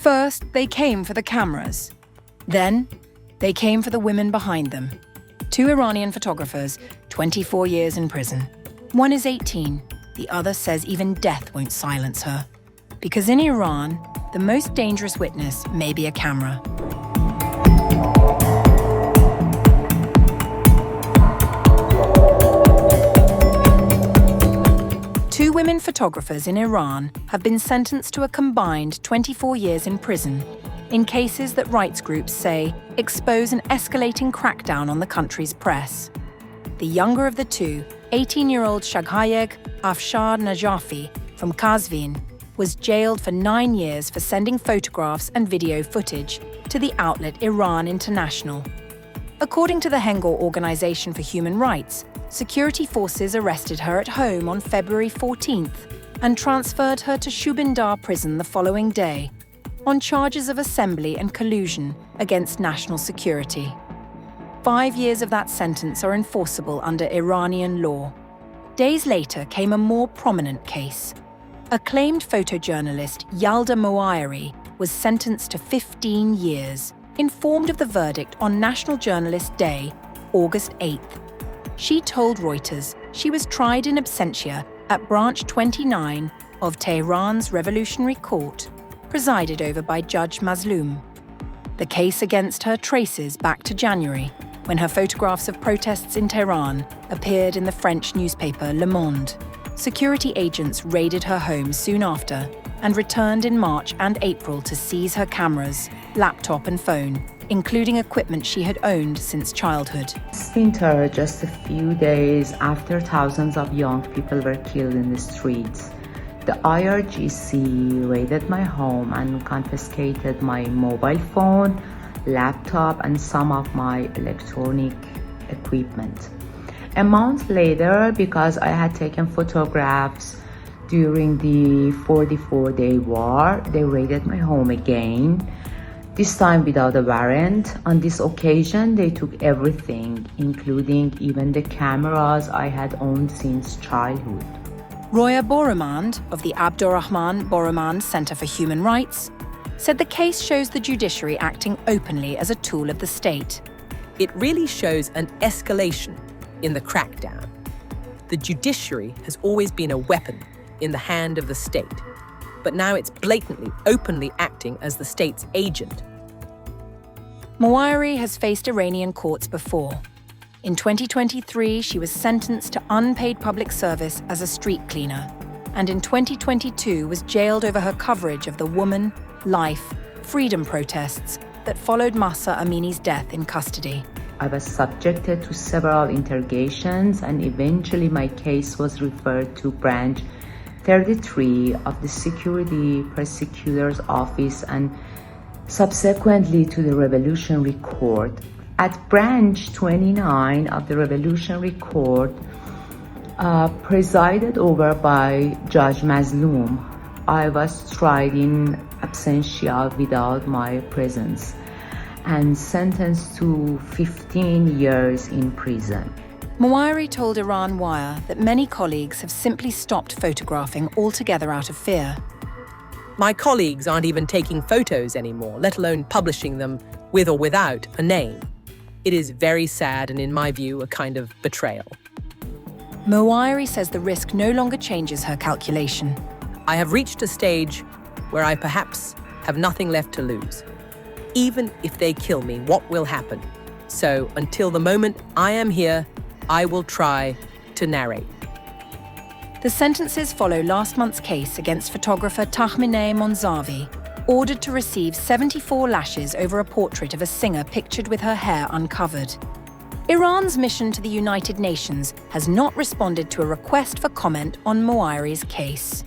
First, they came for the cameras. Then, they came for the women behind them. 2 Iranian photographers, 24 years in prison. One is 18. The other says even death won't silence her. Because in Iran, the most dangerous witness may be a camera. Two women photographers in Iran have been sentenced to a combined 24 years in prison in cases that rights groups say expose an escalating crackdown on the country's press. The younger of the two, 18-year-old Shaghayegh Afshar Najafi from Qazvin, was jailed for 9 years for sending photographs and video footage to the outlet Iran International. According to the Hengor Organization for Human Rights, security forces arrested her at home on February 14th and transferred her to Shubindar prison the following day on charges of assembly and collusion against national security. 5 years of that sentence are enforceable under Iranian law. Days later came a more prominent case. Acclaimed photojournalist Yalda Moaiery was sentenced to 15 years, informed of the verdict on National Journalist Day, August 8th. She told Reuters she was tried in absentia at Branch 29 of Tehran's Revolutionary Court, presided over by Judge Mazloum. The case against her traces back to January, when her photographs of protests in Tehran appeared in the French newspaper Le Monde. Security agents raided her home soon after and returned in March and April to seize her cameras, laptop and phone, including equipment she had owned since childhood. This winter, just a few days after thousands of young people were killed in the streets, the IRGC raided my home and confiscated my mobile phone, laptop, and some of my electronic equipment. A month later, because I had taken photographs during the 44-day war, they raided my home again, this time without a warrant. On this occasion, they took everything, including even the cameras I had owned since childhood. Roya Boromand of the Abdurrahman Boromand Center for Human Rights said the case shows the judiciary acting openly as a tool of the state. It really shows an escalation in the crackdown. The judiciary has always been a weapon in the hand of the state, but now it's blatantly, openly acting as the state's agent. Moaiery has faced Iranian courts before. In 2023, she was sentenced to unpaid public service as a street cleaner, and in 2022 was jailed over her coverage of the woman, life, freedom protests that followed Mahsa Amini's death in custody. I was subjected to several interrogations, and eventually my case was referred to Branch 33 of the Security Prosecutor's Office and subsequently to the Revolutionary Court. At Branch 29 of the Revolutionary Court, presided over by Judge Mazloum, I was tried in absentia without my presence and sentenced to 15 years in prison. Moaiery told Iran Wire that many colleagues have simply stopped photographing altogether out of fear. My colleagues aren't even taking photos anymore, let alone publishing them with or without a name. It is very sad and, in my view, a kind of betrayal. Moaiery says the risk no longer changes her calculation. I have reached a stage where I perhaps have nothing left to lose. Even if they kill me, what will happen? So, until the moment I am here, I will try to narrate. The sentences follow last month's case against photographer Tahmineh Monzavi, ordered to receive 74 lashes over a portrait of a singer pictured with her hair uncovered. Iran's mission to the United Nations has not responded to a request for comment on Moaiery's case.